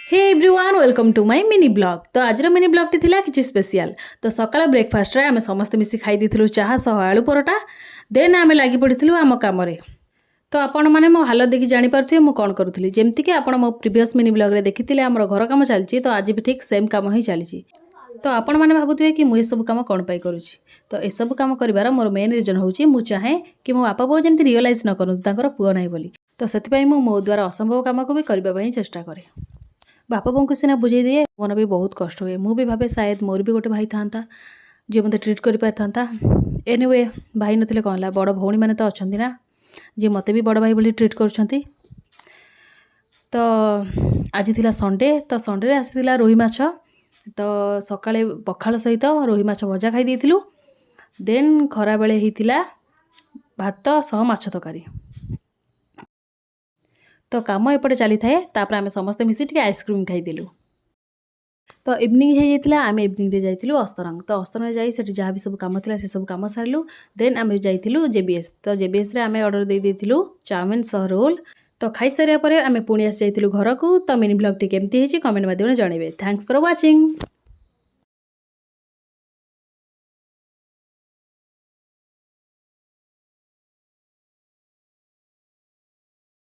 Hey everyone welcome to my mini blog. तो आज mini blog T थिला किछि स्पेशल। तो सकाळ ब्रेकफास्ट रे आमे समस्त मिसी खाई दिथिलु चाहा सह आलू परोटा। देन आमे लागि पडिथिलु आम काम रे। तो आपण माने मो हालत देखि जानि परथिए मु कोन करूथली। जेमति कि आपण मो प्रीवियस मिनी ब्लॉग रे देखिथिले हमर घर काम चलछि। तो आज भी ठीक सेम काम ही चलछि। तो आपण माने भाबुथिबे कि मु ए सब काम कोन पाई करूछि। तो ए सब काम करिवार मोर मेन रीजन होछि मु चाहे कि मो बापा बो जेमति रियलाइज न करु तांकर पुओ नाही बोली। तो सेति पई मु मो द्वारा असंभव काम को भी करबा पई चेष्टा करे। बापा बों को सीना बुझे दिए मन भी बहुत कष्ट हुए। मुझे भावे शायद मोर भी गोटे भाई था जी मत ट्रिट कर पारि था। एनीवे भाई नथिले कौन ला बड़ भौणी मैंने तो अच्छा ना जी मत भी बड़ भाई बोली ट्रिट कर। तो आज थिला संडे। तो संडे आसीला रोही माछ। तो सकाळे पखाल सहित रोही माछ भजा खाई देइथिलु। देन खरा बेले हिथिला भात सह माछ तरकारी। तो काम एपटे चली थाए। तापर आमे समस्त मिसी टिके आइसक्रीम खाईदेलु। तो इवनिंग हो जाइतिला आमे इवनिंग रे जाइतिलु अस्तरंग। तो अस्तरंग जाई सेठी जहाँ भी सब काम थिला से सब काम सारलु। देन आमे जाइतिलु जेबीएस। तो जेबीएस रे आमे ऑर्डर दे देइतिलु चाउमिन सह रोल। तो खाई सारिया परे आमे पुणी आसी जाइतिलु घर को। तो मिनी ब्लॉग टी केमती हिची कमेंट माध्यम रे जणेबे। Thanks for watching.